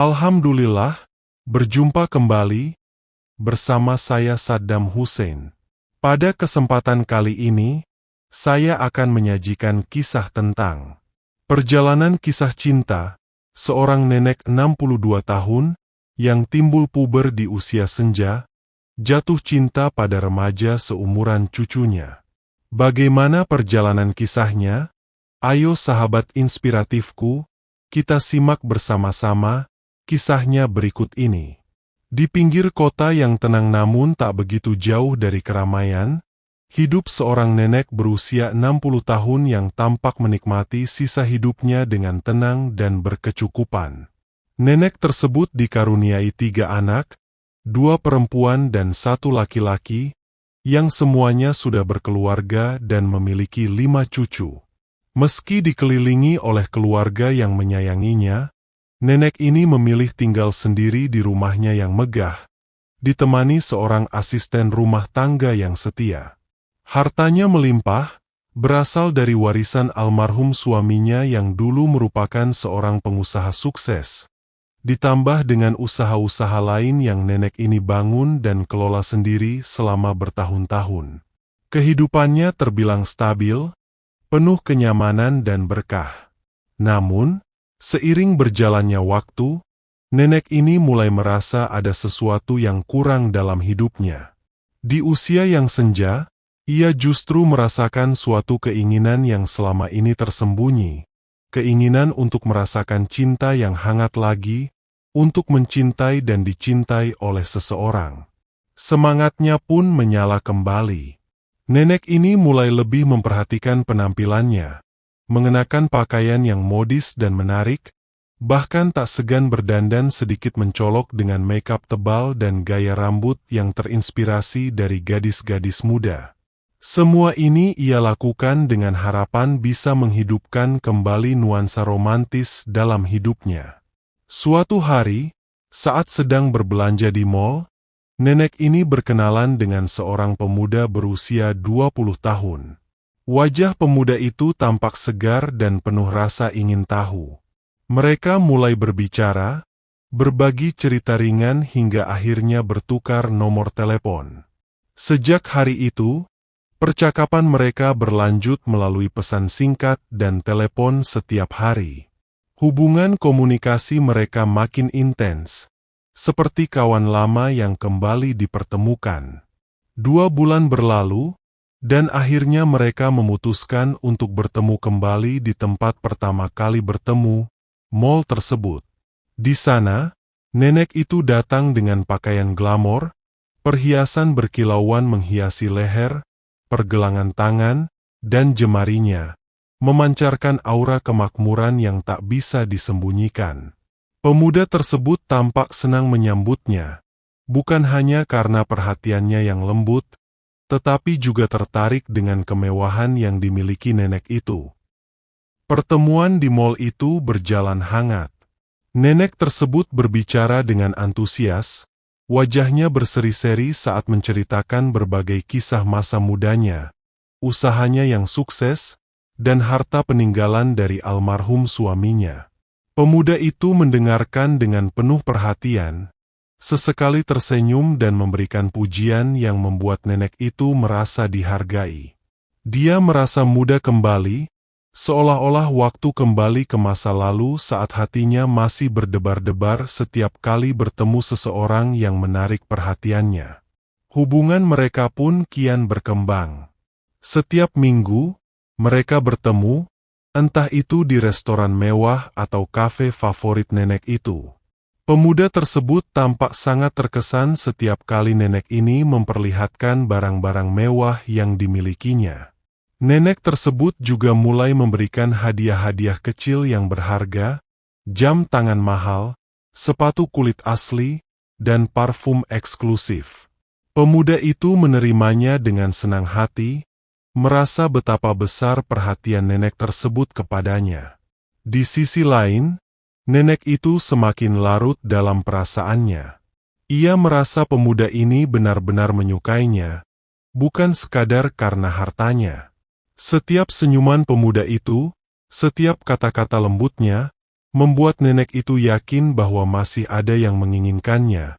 Alhamdulillah, berjumpa kembali bersama saya Saddam Hussein. Pada kesempatan kali ini, saya akan menyajikan kisah tentang perjalanan kisah cinta seorang nenek 62 tahun yang timbul puber di usia senja, jatuh cinta pada remaja seumuran cucunya. Bagaimana perjalanan kisahnya? Ayo sahabat inspiratifku, kita simak bersama-sama kisahnya berikut ini. Di pinggir kota yang tenang namun tak begitu jauh dari keramaian, hidup seorang nenek berusia 60 tahun yang tampak menikmati sisa hidupnya dengan tenang dan berkecukupan. Nenek tersebut dikaruniai 3 anak, 2 perempuan dan 1 laki-laki, yang semuanya sudah berkeluarga dan memiliki 5 cucu. Meski dikelilingi oleh keluarga yang menyayanginya, nenek ini memilih tinggal sendiri di rumahnya yang megah, ditemani seorang asisten rumah tangga yang setia. Hartanya melimpah, berasal dari warisan almarhum suaminya yang dulu merupakan seorang pengusaha sukses, ditambah dengan usaha-usaha lain yang nenek ini bangun dan kelola sendiri selama bertahun-tahun. Kehidupannya terbilang stabil, penuh kenyamanan dan berkah. Namun, seiring berjalannya waktu, nenek ini mulai merasa ada sesuatu yang kurang dalam hidupnya. Di usia yang senja, ia justru merasakan suatu keinginan yang selama ini tersembunyi, keinginan untuk merasakan cinta yang hangat lagi, untuk mencintai dan dicintai oleh seseorang. Semangatnya pun menyala kembali. Nenek ini mulai lebih memperhatikan penampilannya, mengenakan pakaian yang modis dan menarik, bahkan tak segan berdandan sedikit mencolok dengan makeup tebal dan gaya rambut yang terinspirasi dari gadis-gadis muda. Semua ini ia lakukan dengan harapan bisa menghidupkan kembali nuansa romantis dalam hidupnya. Suatu hari, saat sedang berbelanja di mall, nenek ini berkenalan dengan seorang pemuda berusia 20 tahun. Wajah pemuda itu tampak segar dan penuh rasa ingin tahu. Mereka mulai berbicara, berbagi cerita ringan hingga akhirnya bertukar nomor telepon. Sejak hari itu, percakapan mereka berlanjut melalui pesan singkat dan telepon setiap hari. Hubungan komunikasi mereka makin intens, seperti kawan lama yang kembali dipertemukan. 2 bulan berlalu, dan akhirnya mereka memutuskan untuk bertemu kembali di tempat pertama kali bertemu, mall tersebut. Di sana, nenek itu datang dengan pakaian glamor, perhiasan berkilauan menghiasi leher, pergelangan tangan, dan jemarinya, memancarkan aura kemakmuran yang tak bisa disembunyikan. Pemuda tersebut tampak senang menyambutnya, bukan hanya karena perhatiannya yang lembut, tetapi juga tertarik dengan kemewahan yang dimiliki nenek itu. Pertemuan di mall itu berjalan hangat. Nenek tersebut berbicara dengan antusias, wajahnya berseri-seri saat menceritakan berbagai kisah masa mudanya, usahanya yang sukses, dan harta peninggalan dari almarhum suaminya. Pemuda itu mendengarkan dengan penuh perhatian, sesekali tersenyum dan memberikan pujian yang membuat nenek itu merasa dihargai. Dia merasa muda kembali, seolah-olah waktu kembali ke masa lalu saat hatinya masih berdebar-debar setiap kali bertemu seseorang yang menarik perhatiannya. Hubungan mereka pun kian berkembang. Setiap minggu, mereka bertemu, entah itu di restoran mewah atau kafe favorit nenek itu. Pemuda tersebut tampak sangat terkesan setiap kali nenek ini memperlihatkan barang-barang mewah yang dimilikinya. Nenek tersebut juga mulai memberikan hadiah-hadiah kecil yang berharga, jam tangan mahal, sepatu kulit asli, dan parfum eksklusif. Pemuda itu menerimanya dengan senang hati, merasa betapa besar perhatian nenek tersebut kepadanya. Di sisi lain, nenek itu semakin larut dalam perasaannya. Ia merasa pemuda ini benar-benar menyukainya, bukan sekadar karena hartanya. Setiap senyuman pemuda itu, setiap kata-kata lembutnya, membuat nenek itu yakin bahwa masih ada yang menginginkannya,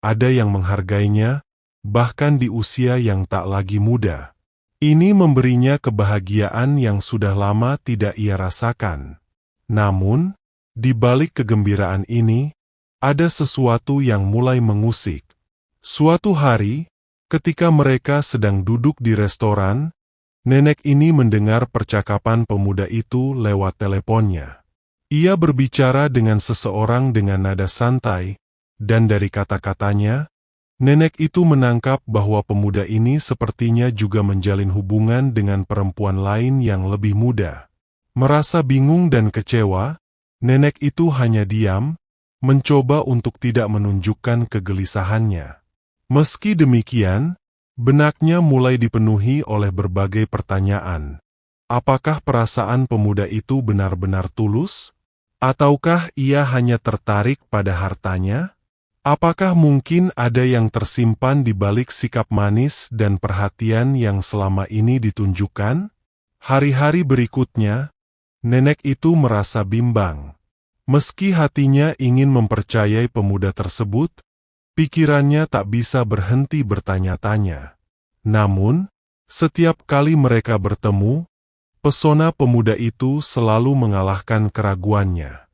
ada yang menghargainya, bahkan di usia yang tak lagi muda. Ini memberinya kebahagiaan yang sudah lama tidak ia rasakan. Namun, di balik kegembiraan ini, ada sesuatu yang mulai mengusik. Suatu hari, ketika mereka sedang duduk di restoran, nenek ini mendengar percakapan pemuda itu lewat teleponnya. Ia berbicara dengan seseorang dengan nada santai, dan dari kata-katanya, nenek itu menangkap bahwa pemuda ini sepertinya juga menjalin hubungan dengan perempuan lain yang lebih muda. Merasa bingung dan kecewa, nenek itu hanya diam, mencoba untuk tidak menunjukkan kegelisahannya. Meski demikian, benaknya mulai dipenuhi oleh berbagai pertanyaan. Apakah perasaan pemuda itu benar-benar tulus? Ataukah ia hanya tertarik pada hartanya? Apakah mungkin ada yang tersimpan di balik sikap manis dan perhatian yang selama ini ditunjukkan? Hari-hari berikutnya, nenek itu merasa bimbang. Meski hatinya ingin mempercayai pemuda tersebut, pikirannya tak bisa berhenti bertanya-tanya. Namun, setiap kali mereka bertemu, pesona pemuda itu selalu mengalahkan keraguannya.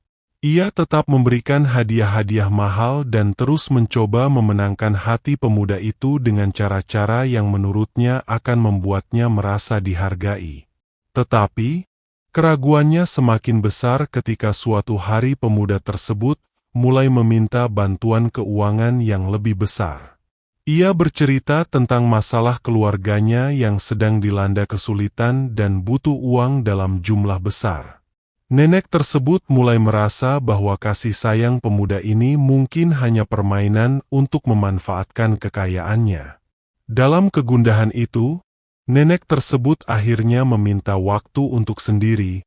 Ia tetap memberikan hadiah-hadiah mahal dan terus mencoba memenangkan hati pemuda itu dengan cara-cara yang menurutnya akan membuatnya merasa dihargai. Tetapi, keraguannya semakin besar ketika suatu hari pemuda tersebut mulai meminta bantuan keuangan yang lebih besar. Ia bercerita tentang masalah keluarganya yang sedang dilanda kesulitan dan butuh uang dalam jumlah besar. Nenek tersebut mulai merasa bahwa kasih sayang pemuda ini mungkin hanya permainan untuk memanfaatkan kekayaannya. Dalam kegundahan itu, nenek tersebut akhirnya meminta waktu untuk sendiri,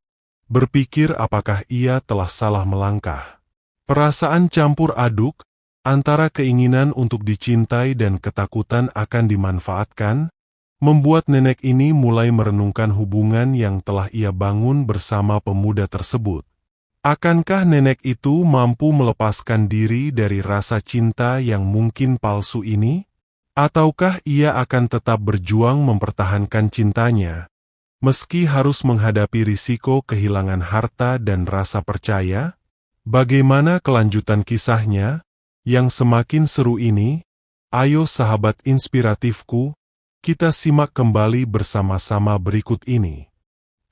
berpikir apakah ia telah salah melangkah. Perasaan campur aduk antara keinginan untuk dicintai dan ketakutan akan dimanfaatkan, membuat nenek ini mulai merenungkan hubungan yang telah ia bangun bersama pemuda tersebut. Akankah nenek itu mampu melepaskan diri dari rasa cinta yang mungkin palsu ini? Ataukah ia akan tetap berjuang mempertahankan cintanya, meski harus menghadapi risiko kehilangan harta dan rasa percaya? Bagaimana kelanjutan kisahnya, yang semakin seru ini? Ayo sahabat inspiratifku, kita simak kembali bersama-sama berikut ini.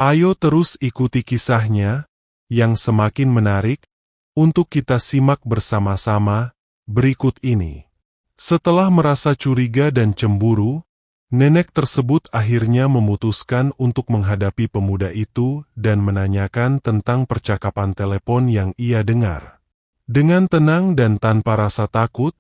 Ayo terus ikuti kisahnya, yang semakin menarik, untuk kita simak bersama-sama berikut ini. Setelah merasa curiga dan cemburu, nenek tersebut akhirnya memutuskan untuk menghadapi pemuda itu dan menanyakan tentang percakapan telepon yang ia dengar. Dengan tenang dan tanpa rasa takut,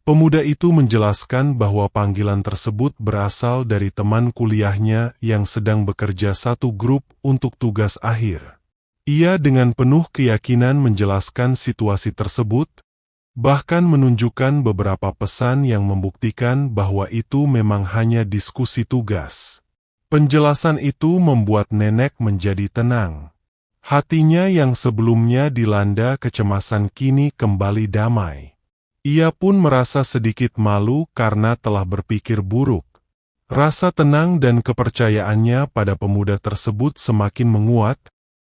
pemuda itu menjelaskan bahwa panggilan tersebut berasal dari teman kuliahnya yang sedang bekerja satu grup untuk tugas akhir. Ia dengan penuh keyakinan menjelaskan situasi tersebut, bahkan menunjukkan beberapa pesan yang membuktikan bahwa itu memang hanya diskusi tugas. Penjelasan itu membuat nenek menjadi tenang. Hatinya yang sebelumnya dilanda kecemasan kini kembali damai. Ia pun merasa sedikit malu karena telah berpikir buruk. Rasa tenang dan kepercayaannya pada pemuda tersebut semakin menguat,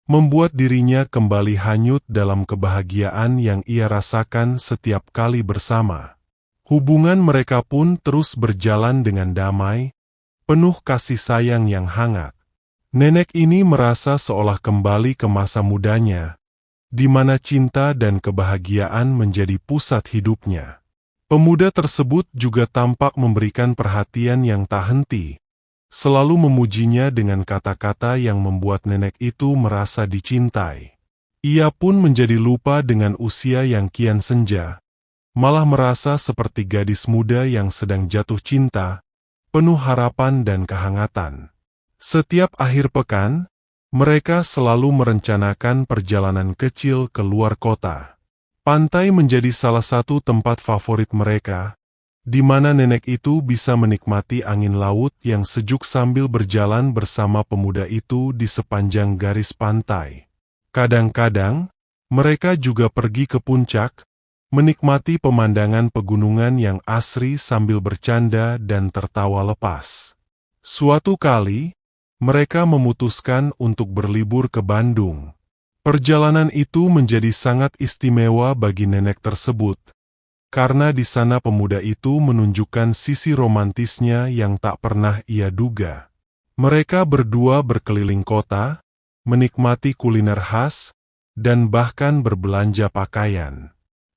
membuat dirinya kembali hanyut dalam kebahagiaan yang ia rasakan setiap kali bersama. Hubungan mereka pun terus berjalan dengan damai, penuh kasih sayang yang hangat. Nenek ini merasa seolah kembali ke masa mudanya, di mana cinta dan kebahagiaan menjadi pusat hidupnya. Pemuda tersebut juga tampak memberikan perhatian yang tak henti, selalu memujinya dengan kata-kata yang membuat nenek itu merasa dicintai. Ia pun menjadi lupa dengan usia yang kian senja, malah merasa seperti gadis muda yang sedang jatuh cinta, penuh harapan dan kehangatan. Setiap akhir pekan, mereka selalu merencanakan perjalanan kecil ke luar kota. Pantai menjadi salah satu tempat favorit mereka, di mana nenek itu bisa menikmati angin laut yang sejuk sambil berjalan bersama pemuda itu di sepanjang garis pantai. Kadang-kadang, Mereka juga pergi ke puncak, menikmati pemandangan pegunungan yang asri sambil bercanda dan tertawa lepas. Suatu kali, mereka memutuskan untuk berlibur ke Bandung. Perjalanan itu menjadi sangat istimewa bagi nenek tersebut, karena di sana pemuda itu menunjukkan sisi romantisnya yang tak pernah ia duga. Mereka berdua berkeliling kota, menikmati kuliner khas, dan bahkan berbelanja pakaian.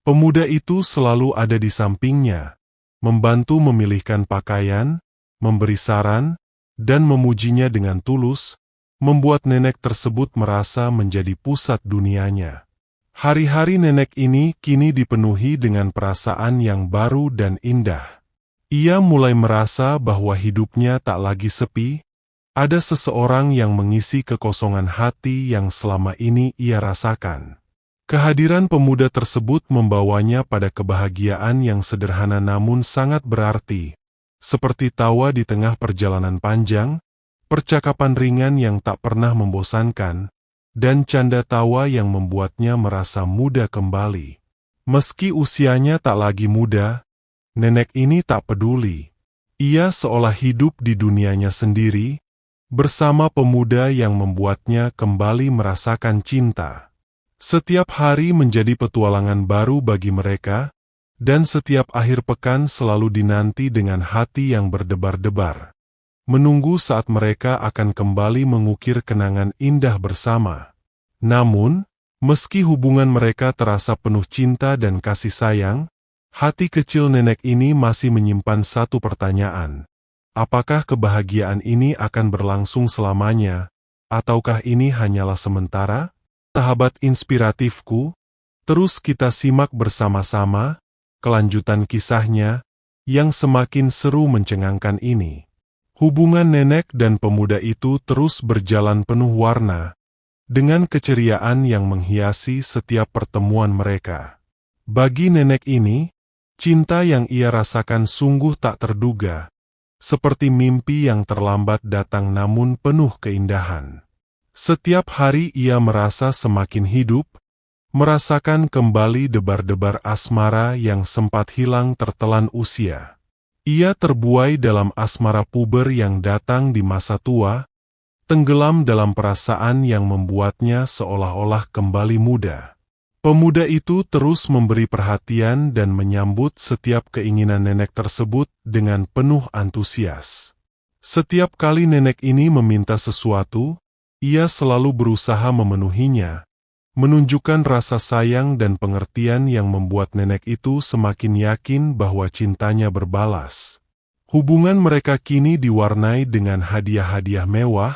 Pemuda itu selalu ada di sampingnya, membantu memilihkan pakaian, memberi saran, dan memujinya dengan tulus, membuat nenek tersebut merasa menjadi pusat dunianya. Hari-hari nenek ini kini dipenuhi dengan perasaan yang baru dan indah. Ia mulai merasa bahwa hidupnya tak lagi sepi, ada seseorang yang mengisi kekosongan hati yang selama ini ia rasakan. Kehadiran pemuda tersebut membawanya pada kebahagiaan yang sederhana namun sangat berarti, seperti tawa di tengah perjalanan panjang, percakapan ringan yang tak pernah membosankan, dan canda tawa yang membuatnya merasa muda kembali. Meski usianya tak lagi muda, nenek ini tak peduli. Ia seolah hidup di dunianya sendiri, bersama pemuda yang membuatnya kembali merasakan cinta. Setiap hari menjadi petualangan baru bagi mereka, dan setiap akhir pekan selalu dinanti dengan hati yang berdebar-debar, menunggu saat mereka akan kembali mengukir kenangan indah bersama. Namun, meski hubungan mereka terasa penuh cinta dan kasih sayang, hati kecil nenek ini masih menyimpan satu pertanyaan. Apakah kebahagiaan ini akan berlangsung selamanya, ataukah ini hanyalah sementara? Sahabat inspiratifku, terus kita simak bersama-sama kelanjutan kisahnya yang semakin seru mencengangkan ini. Hubungan nenek dan pemuda itu terus berjalan penuh warna, dengan keceriaan yang menghiasi setiap pertemuan mereka. Bagi nenek ini, cinta yang ia rasakan sungguh tak terduga, seperti mimpi yang terlambat datang namun penuh keindahan. Setiap hari ia merasa semakin hidup, merasakan kembali debar-debar asmara yang sempat hilang tertelan usia. Ia terbuai dalam asmara puber yang datang di masa tua, tenggelam dalam perasaan yang membuatnya seolah-olah kembali muda. Pemuda itu terus memberi perhatian dan menyambut setiap keinginan nenek tersebut dengan penuh antusias. Setiap kali nenek ini meminta sesuatu, ia selalu berusaha memenuhinya, menunjukkan rasa sayang dan pengertian yang membuat nenek itu semakin yakin bahwa cintanya berbalas. Hubungan mereka kini diwarnai dengan hadiah-hadiah mewah,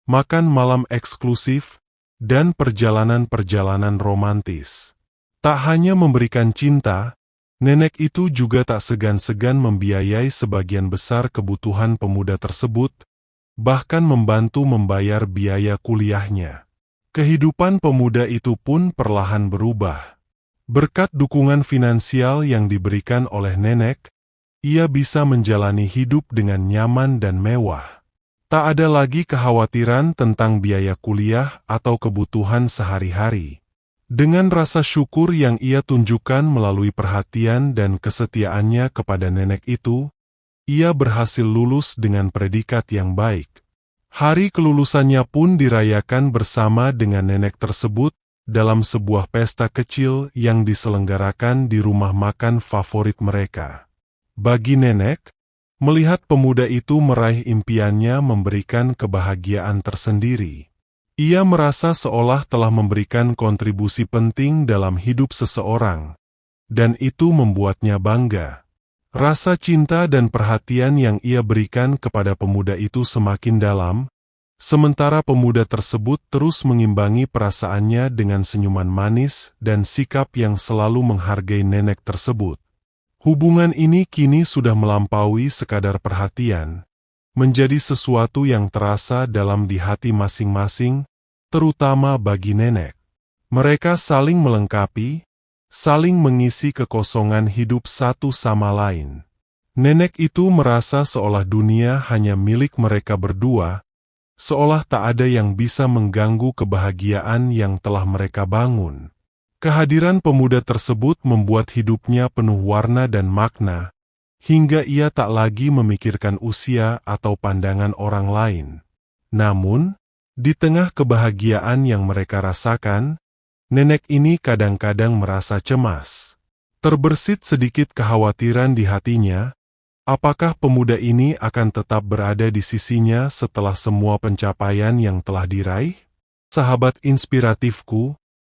makan malam eksklusif, dan perjalanan-perjalanan romantis. Tak hanya memberikan cinta, nenek itu juga tak segan-segan membiayai sebagian besar kebutuhan pemuda tersebut, bahkan membantu membayar biaya kuliahnya. Kehidupan pemuda itu pun perlahan berubah. Berkat dukungan finansial yang diberikan oleh nenek, ia bisa menjalani hidup dengan nyaman dan mewah. Tak ada lagi kekhawatiran tentang biaya kuliah atau kebutuhan sehari-hari. Dengan rasa syukur yang ia tunjukkan melalui perhatian dan kesetiaannya kepada nenek itu, ia berhasil lulus dengan predikat yang baik. Hari kelulusannya pun dirayakan bersama dengan nenek tersebut dalam sebuah pesta kecil yang diselenggarakan di rumah makan favorit mereka. Bagi nenek, melihat pemuda itu meraih impiannya memberikan kebahagiaan tersendiri. Ia merasa seolah telah memberikan kontribusi penting dalam hidup seseorang, dan itu membuatnya bangga. Rasa cinta dan perhatian yang ia berikan kepada pemuda itu semakin dalam, sementara pemuda tersebut terus mengimbangi perasaannya dengan senyuman manis dan sikap yang selalu menghargai nenek tersebut. Hubungan ini kini sudah melampaui sekadar perhatian, menjadi sesuatu yang terasa dalam di hati masing-masing, terutama bagi nenek. Mereka saling melengkapi, saling mengisi kekosongan hidup satu sama lain. Nenek itu merasa seolah dunia hanya milik mereka berdua, seolah tak ada yang bisa mengganggu kebahagiaan yang telah mereka bangun. Kehadiran pemuda tersebut membuat hidupnya penuh warna dan makna, hingga ia tak lagi memikirkan usia atau pandangan orang lain. Namun, di tengah kebahagiaan yang mereka rasakan, nenek ini kadang-kadang merasa cemas. Terbersit sedikit kekhawatiran di hatinya, apakah pemuda ini akan tetap berada di sisinya setelah semua pencapaian yang telah diraih? Sahabat inspiratifku,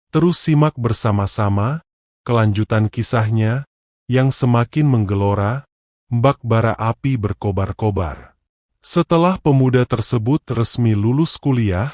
terus simak bersama-sama kelanjutan kisahnya yang semakin menggelora, bak bara api berkobar-kobar. Setelah pemuda tersebut resmi lulus kuliah,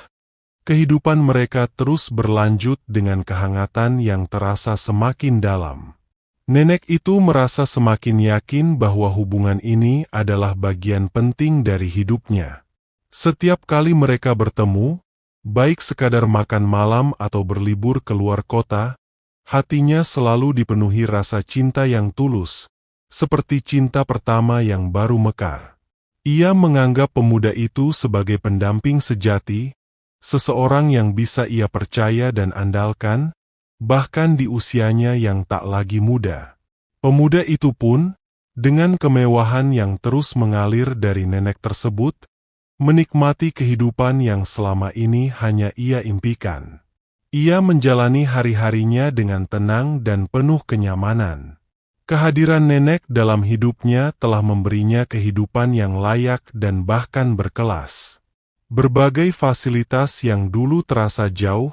kehidupan mereka terus berlanjut dengan kehangatan yang terasa semakin dalam. Nenek itu merasa semakin yakin bahwa hubungan ini adalah bagian penting dari hidupnya. Setiap kali mereka bertemu, baik sekadar makan malam atau berlibur keluar kota, hatinya selalu dipenuhi rasa cinta yang tulus, seperti cinta pertama yang baru mekar. Ia menganggap pemuda itu sebagai pendamping sejati, seseorang yang bisa ia percaya dan andalkan, bahkan di usianya yang tak lagi muda. Pemuda itu pun, dengan kemewahan yang terus mengalir dari nenek tersebut, menikmati kehidupan yang selama ini hanya ia impikan. Ia menjalani hari-harinya dengan tenang dan penuh kenyamanan. Kehadiran nenek dalam hidupnya telah memberinya kehidupan yang layak dan bahkan berkelas. Berbagai fasilitas yang dulu terasa jauh,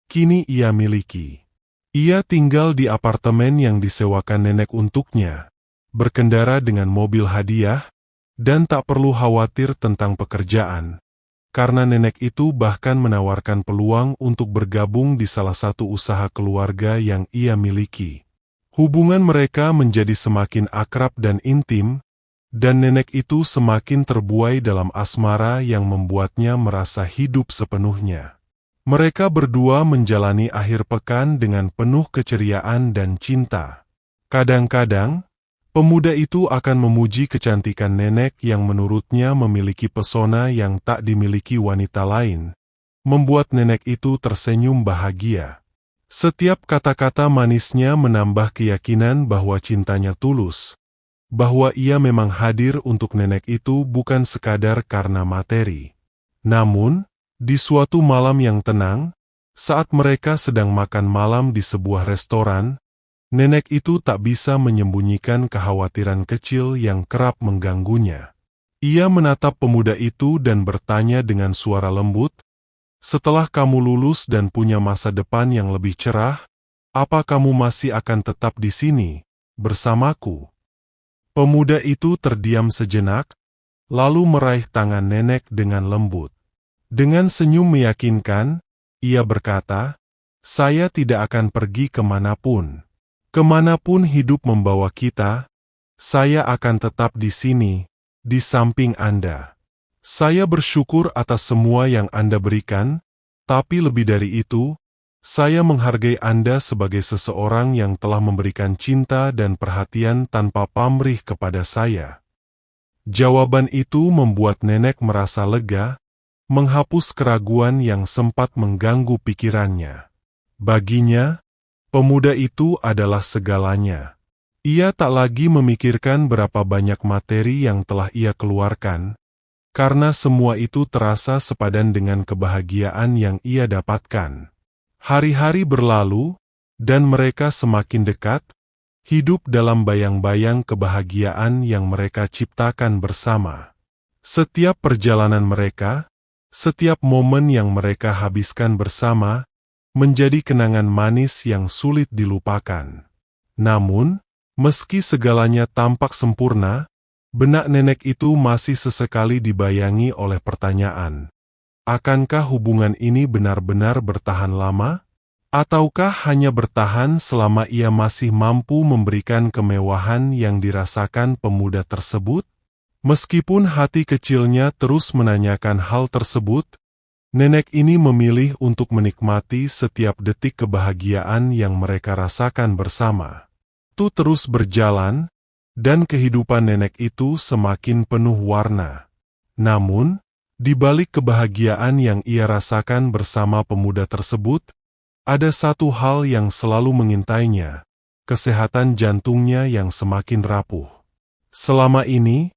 kini ia miliki. Ia tinggal di apartemen yang disewakan nenek untuknya, berkendara dengan mobil hadiah, dan tak perlu khawatir tentang pekerjaan, karena nenek itu bahkan menawarkan peluang untuk bergabung di salah satu usaha keluarga yang ia miliki. Hubungan mereka menjadi semakin akrab dan intim, dan nenek itu semakin terbuai dalam asmara yang membuatnya merasa hidup sepenuhnya. Mereka berdua menjalani akhir pekan dengan penuh keceriaan dan cinta. Kadang-kadang, pemuda itu akan memuji kecantikan nenek yang menurutnya memiliki pesona yang tak dimiliki wanita lain, membuat nenek itu tersenyum bahagia. Setiap kata-kata manisnya menambah keyakinan bahwa cintanya tulus, bahwa ia memang hadir untuk nenek itu bukan sekadar karena materi. Namun, di suatu malam yang tenang, saat mereka sedang makan malam di sebuah restoran, nenek itu tak bisa menyembunyikan kekhawatiran kecil yang kerap mengganggunya. Ia menatap pemuda itu dan bertanya dengan suara lembut, "Setelah kamu lulus dan punya masa depan yang lebih cerah, apa kamu masih akan tetap di sini, bersamaku?" Pemuda itu terdiam sejenak, lalu meraih tangan nenek dengan lembut. Dengan senyum meyakinkan, ia berkata, "Saya tidak akan pergi kemanapun. Kemanapun hidup membawa kita, saya akan tetap di sini, di samping Anda. Saya bersyukur atas semua yang Anda berikan, tapi lebih dari itu, saya menghargai Anda sebagai seseorang yang telah memberikan cinta dan perhatian tanpa pamrih kepada saya." Jawaban itu membuat nenek merasa lega, menghapus keraguan yang sempat mengganggu pikirannya. Baginya, pemuda itu adalah segalanya. Ia tak lagi memikirkan berapa banyak materi yang telah ia keluarkan, karena semua itu terasa sepadan dengan kebahagiaan yang ia dapatkan. Hari-hari berlalu, dan mereka semakin dekat, hidup dalam bayang-bayang kebahagiaan yang mereka ciptakan bersama. Setiap perjalanan mereka, setiap momen yang mereka habiskan bersama, menjadi kenangan manis yang sulit dilupakan. Namun, meski segalanya tampak sempurna, benak nenek itu masih sesekali dibayangi oleh pertanyaan. Akankah hubungan ini benar-benar bertahan lama? Ataukah hanya bertahan selama ia masih mampu memberikan kemewahan yang dirasakan pemuda tersebut? Meskipun hati kecilnya terus menanyakan hal tersebut, nenek ini memilih untuk menikmati setiap detik kebahagiaan yang mereka rasakan bersama. Itu terus berjalan, dan kehidupan nenek itu semakin penuh warna. Namun, di balik kebahagiaan yang ia rasakan bersama pemuda tersebut, Ada satu hal yang selalu mengintainya, kesehatan jantungnya yang semakin rapuh. Selama ini,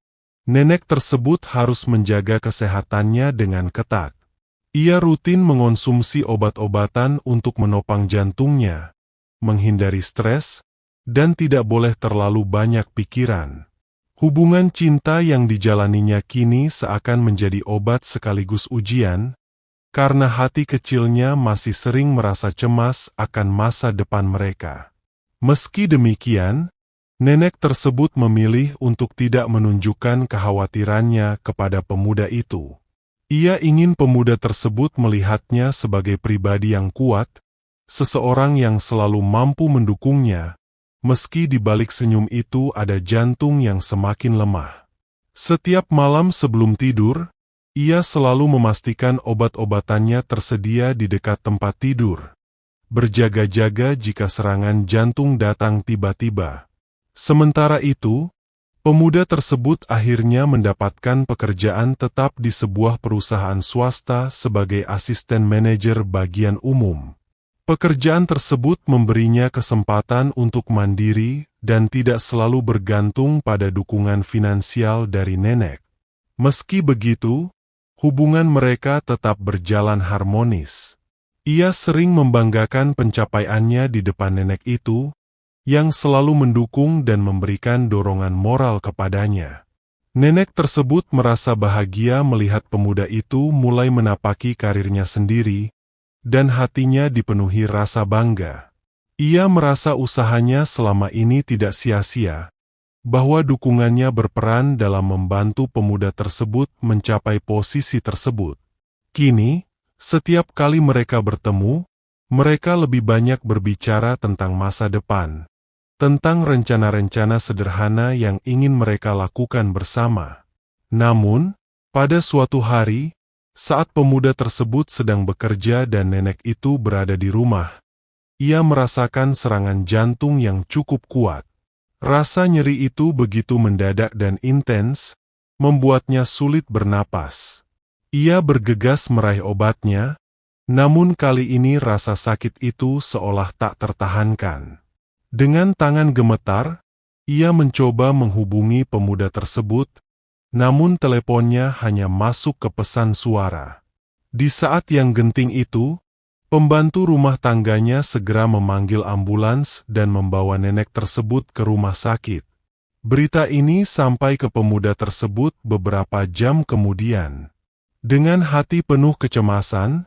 nenek tersebut harus menjaga kesehatannya dengan ketat. Ia rutin mengonsumsi obat-obatan untuk menopang jantungnya, menghindari stres, dan tidak boleh terlalu banyak pikiran. Hubungan cinta yang dijalaninya kini seakan menjadi obat sekaligus ujian, karena hati kecilnya masih sering merasa cemas akan masa depan mereka. Meski demikian, nenek tersebut memilih untuk tidak menunjukkan kekhawatirannya kepada pemuda itu. Ia ingin pemuda tersebut melihatnya sebagai pribadi yang kuat, seseorang yang selalu mampu mendukungnya, meski di balik senyum itu ada jantung yang semakin lemah. Setiap malam sebelum tidur, ia selalu memastikan obat-obatannya tersedia di dekat tempat tidur, berjaga-jaga jika serangan jantung datang tiba-tiba. Sementara itu, pemuda tersebut akhirnya mendapatkan pekerjaan tetap di sebuah perusahaan swasta sebagai asisten manajer bagian umum. Pekerjaan tersebut memberinya kesempatan untuk mandiri dan tidak selalu bergantung pada dukungan finansial dari nenek. Meski begitu, hubungan mereka tetap berjalan harmonis. Ia sering membanggakan pencapaiannya di depan nenek itu, yang selalu mendukung dan memberikan dorongan moral kepadanya. Nenek tersebut merasa bahagia melihat pemuda itu mulai menapaki karirnya sendiri, dan hatinya dipenuhi rasa bangga. Ia merasa usahanya selama ini tidak sia-sia, bahwa dukungannya berperan dalam membantu pemuda tersebut mencapai posisi tersebut. Kini, setiap kali mereka bertemu, mereka lebih banyak berbicara tentang masa depan, tentang rencana-rencana sederhana yang ingin mereka lakukan bersama. Namun, pada suatu hari, saat pemuda tersebut sedang bekerja dan nenek itu berada di rumah, ia merasakan serangan jantung yang cukup kuat. Rasa nyeri itu begitu mendadak dan intens, membuatnya sulit bernapas. Ia bergegas meraih obatnya, namun kali ini rasa sakit itu seolah tak tertahankan. Dengan tangan gemetar, ia mencoba menghubungi pemuda tersebut, namun teleponnya hanya masuk ke pesan suara. Di saat yang genting itu, pembantu rumah tangganya segera memanggil ambulans dan membawa nenek tersebut ke rumah sakit. Berita ini sampai ke pemuda tersebut beberapa jam kemudian. Dengan hati penuh kecemasan,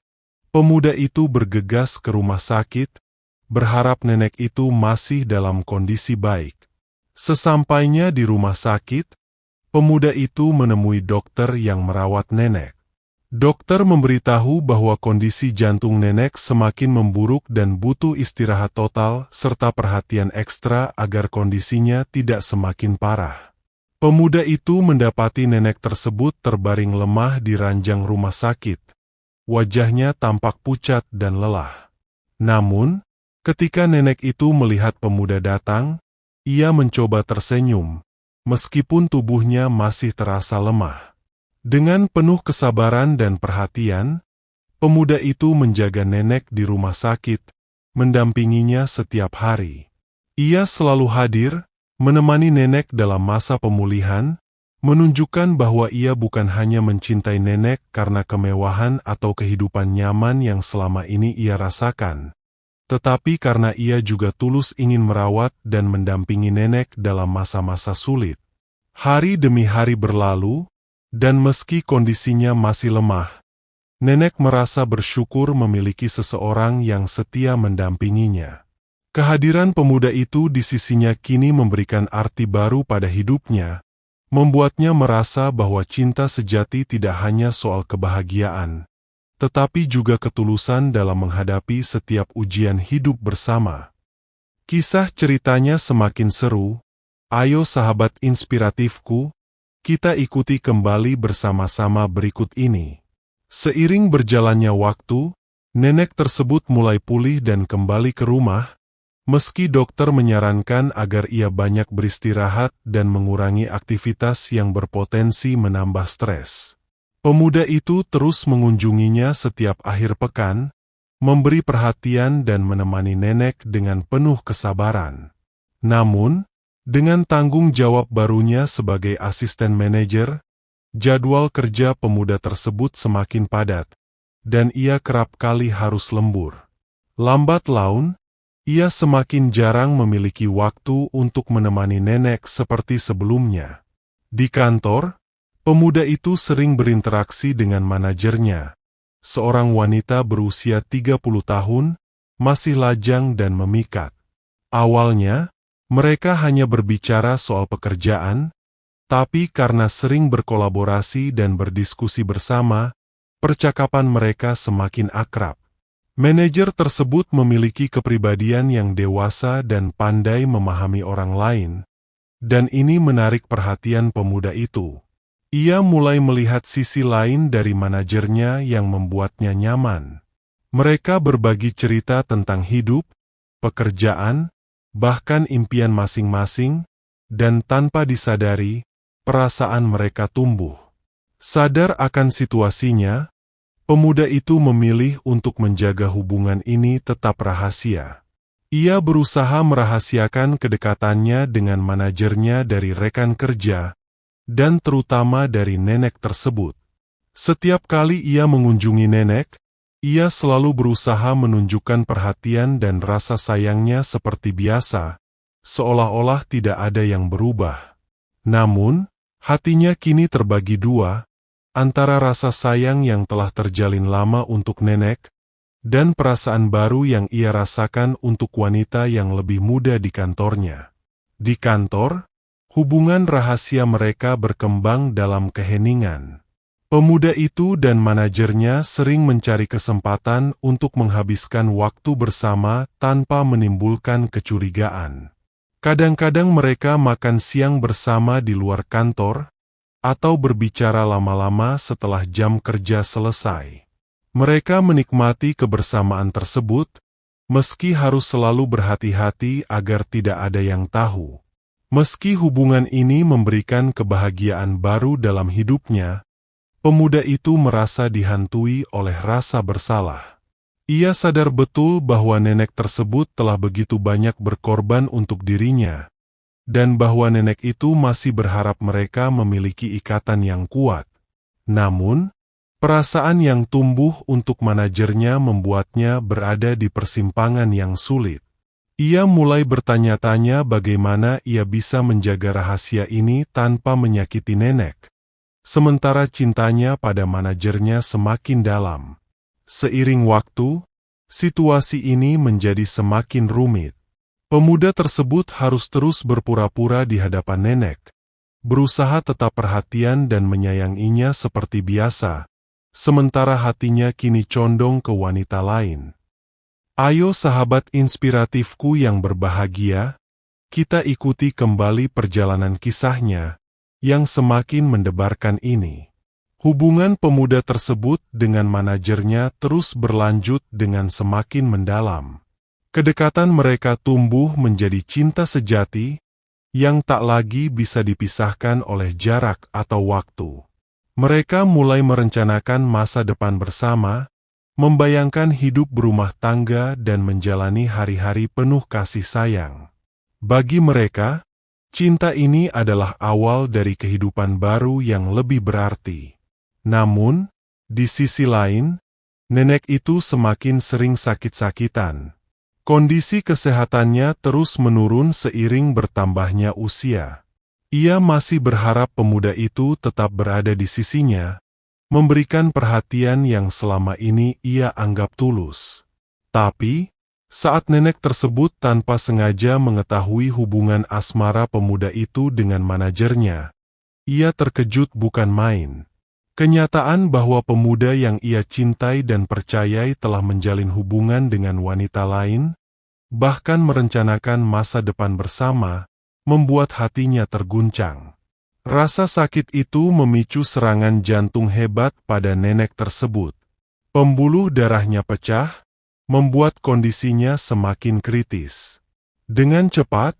pemuda itu bergegas ke rumah sakit, berharap nenek itu masih dalam kondisi baik. Sesampainya di rumah sakit, pemuda itu menemui dokter yang merawat nenek. Dokter memberitahu bahwa kondisi jantung nenek semakin memburuk dan butuh istirahat total serta perhatian ekstra agar kondisinya tidak semakin parah. Pemuda itu mendapati nenek tersebut terbaring lemah di ranjang rumah sakit. Wajahnya tampak pucat dan lelah. Namun, ketika nenek itu melihat pemuda datang, ia mencoba tersenyum, meskipun tubuhnya masih terasa lemah. Dengan penuh kesabaran dan perhatian, pemuda itu menjaga nenek di rumah sakit, mendampinginya setiap hari. Ia selalu hadir, menemani nenek dalam masa pemulihan, menunjukkan bahwa ia bukan hanya mencintai nenek karena kemewahan atau kehidupan nyaman yang selama ini ia rasakan, tetapi karena ia juga tulus ingin merawat dan mendampingi nenek dalam masa-masa sulit. Hari demi hari berlalu, dan meski kondisinya masih lemah, nenek merasa bersyukur memiliki seseorang yang setia mendampinginya. Kehadiran pemuda itu di sisinya kini memberikan arti baru pada hidupnya, membuatnya merasa bahwa cinta sejati tidak hanya soal kebahagiaan, tetapi juga ketulusan dalam menghadapi setiap ujian hidup bersama. Kisah ceritanya semakin seru. Ayo sahabat inspiratifku, kita ikuti kembali bersama-sama berikut ini. Seiring berjalannya waktu, nenek tersebut mulai pulih dan kembali ke rumah, meski dokter menyarankan agar ia banyak beristirahat dan mengurangi aktivitas yang berpotensi menambah stres. Pemuda itu terus mengunjunginya setiap akhir pekan, memberi perhatian dan menemani nenek dengan penuh kesabaran. Namun, dengan tanggung jawab barunya sebagai asisten manajer, jadwal kerja pemuda tersebut semakin padat, dan ia kerap kali harus lembur. Lambat laun, ia semakin jarang memiliki waktu untuk menemani nenek seperti sebelumnya. Di kantor, pemuda itu sering berinteraksi dengan manajernya, seorang wanita berusia 30 tahun, masih lajang dan memikat. Awalnya, mereka hanya berbicara soal pekerjaan, tapi karena sering berkolaborasi dan berdiskusi bersama, percakapan mereka semakin akrab. Manajer tersebut memiliki kepribadian yang dewasa dan pandai memahami orang lain, dan ini menarik perhatian pemuda itu. Ia mulai melihat sisi lain dari manajernya yang membuatnya nyaman. Mereka berbagi cerita tentang hidup, pekerjaan, bahkan impian masing-masing, dan tanpa disadari, perasaan mereka tumbuh. Sadar akan situasinya, pemuda itu memilih untuk menjaga hubungan ini tetap rahasia. Ia berusaha merahasiakan kedekatannya dengan manajernya dari rekan kerja, dan terutama dari nenek tersebut. Setiap kali ia mengunjungi nenek, ia selalu berusaha menunjukkan perhatian dan rasa sayangnya seperti biasa, seolah-olah tidak ada yang berubah. Namun, hatinya kini terbagi dua, antara rasa sayang yang telah terjalin lama untuk nenek, dan perasaan baru yang ia rasakan untuk wanita yang lebih muda di kantornya. Di kantor, hubungan rahasia mereka berkembang dalam keheningan. Pemuda itu dan manajernya sering mencari kesempatan untuk menghabiskan waktu bersama tanpa menimbulkan kecurigaan. Kadang-kadang mereka makan siang bersama di luar kantor, atau berbicara lama-lama setelah jam kerja selesai. Mereka menikmati kebersamaan tersebut, meski harus selalu berhati-hati agar tidak ada yang tahu. Meski hubungan ini memberikan kebahagiaan baru dalam hidupnya, pemuda itu merasa dihantui oleh rasa bersalah. Ia sadar betul bahwa nenek tersebut telah begitu banyak berkorban untuk dirinya, dan bahwa nenek itu masih berharap mereka memiliki ikatan yang kuat. Namun, perasaan yang tumbuh untuk manajernya membuatnya berada di persimpangan yang sulit. Ia mulai bertanya-tanya bagaimana ia bisa menjaga rahasia ini tanpa menyakiti nenek, sementara cintanya pada manajernya semakin dalam. Seiring waktu, situasi ini menjadi semakin rumit. Pemuda tersebut harus terus berpura-pura di hadapan nenek, berusaha tetap perhatian dan menyayanginya seperti biasa, sementara hatinya kini condong ke wanita lain. Ayo sahabat inspiratifku yang berbahagia, kita ikuti kembali perjalanan kisahnya, yang semakin mendebarkan ini. Hubungan pemuda tersebut dengan manajernya terus berlanjut dengan semakin mendalam. Kedekatan mereka tumbuh menjadi cinta sejati, yang tak lagi bisa dipisahkan oleh jarak atau waktu. Mereka mulai merencanakan masa depan bersama, membayangkan hidup berumah tangga dan menjalani hari-hari penuh kasih sayang. Bagi mereka, cinta ini adalah awal dari kehidupan baru yang lebih berarti. Namun, di sisi lain, nenek itu semakin sering sakit-sakitan. Kondisi kesehatannya terus menurun seiring bertambahnya usia. Ia masih berharap pemuda itu tetap berada di sisinya, memberikan perhatian yang selama ini ia anggap tulus. Tapi, saat nenek tersebut tanpa sengaja mengetahui hubungan asmara pemuda itu dengan manajernya, ia terkejut bukan main. Kenyataan bahwa pemuda yang ia cintai dan percayai telah menjalin hubungan dengan wanita lain, bahkan merencanakan masa depan bersama, membuat hatinya terguncang. Rasa sakit itu memicu serangan jantung hebat pada nenek tersebut. Pembuluh darahnya pecah, membuat kondisinya semakin kritis. Dengan cepat,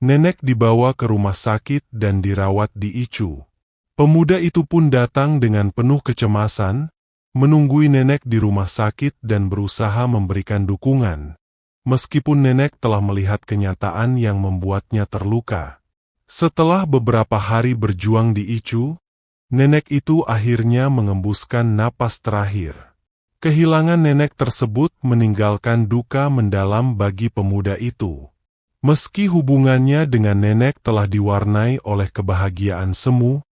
nenek dibawa ke rumah sakit dan dirawat di ICU. Pemuda itu pun datang dengan penuh kecemasan, menunggui nenek di rumah sakit dan berusaha memberikan dukungan, meskipun nenek telah melihat kenyataan yang membuatnya terluka. Setelah beberapa hari berjuang di ICU, nenek itu akhirnya mengembuskan napas terakhir. Kehilangan nenek tersebut meninggalkan duka mendalam bagi pemuda itu. Meski hubungannya dengan nenek telah diwarnai oleh kebahagiaan semu,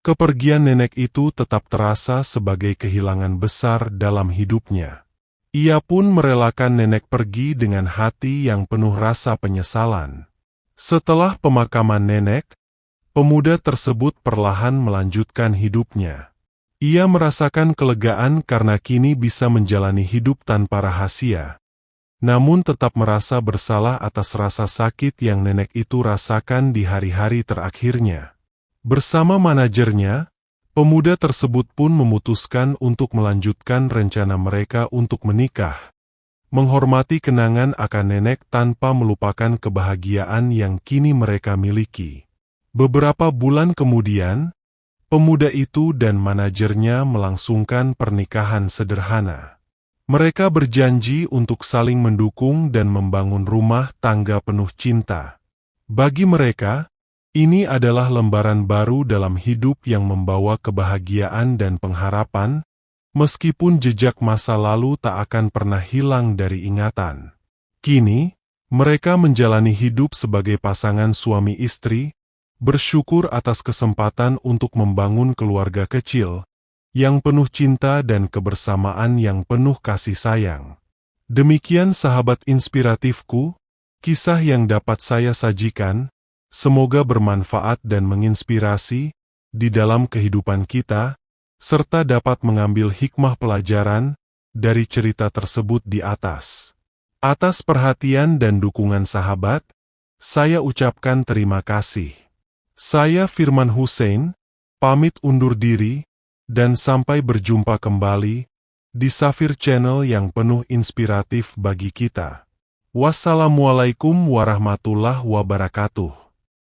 kepergian nenek itu tetap terasa sebagai kehilangan besar dalam hidupnya. Ia pun merelakan nenek pergi dengan hati yang penuh rasa penyesalan. Setelah pemakaman nenek, pemuda tersebut perlahan melanjutkan hidupnya. Ia merasakan kelegaan karena kini bisa menjalani hidup tanpa rahasia, namun tetap merasa bersalah atas rasa sakit yang nenek itu rasakan di hari-hari terakhirnya. Bersama manajernya, pemuda tersebut pun memutuskan untuk melanjutkan rencana mereka untuk menikah, menghormati kenangan akan nenek tanpa melupakan kebahagiaan yang kini mereka miliki. Beberapa bulan kemudian, pemuda itu dan manajernya melangsungkan pernikahan sederhana. Mereka berjanji untuk saling mendukung dan membangun rumah tangga penuh cinta. Bagi mereka, ini adalah lembaran baru dalam hidup yang membawa kebahagiaan dan pengharapan, meskipun jejak masa lalu tak akan pernah hilang dari ingatan. Kini, mereka menjalani hidup sebagai pasangan suami istri, bersyukur atas kesempatan untuk membangun keluarga kecil, yang penuh cinta dan kebersamaan yang penuh kasih sayang. Demikian sahabat inspiratifku, kisah yang dapat saya sajikan, semoga bermanfaat dan menginspirasi di dalam kehidupan kita, serta dapat mengambil hikmah pelajaran dari cerita tersebut di atas. Atas perhatian dan dukungan sahabat, saya ucapkan terima kasih. Saya Firman Hussein, pamit undur diri, dan sampai berjumpa kembali di Safir Channel yang penuh inspiratif bagi kita. Wassalamualaikum warahmatullahi wabarakatuh.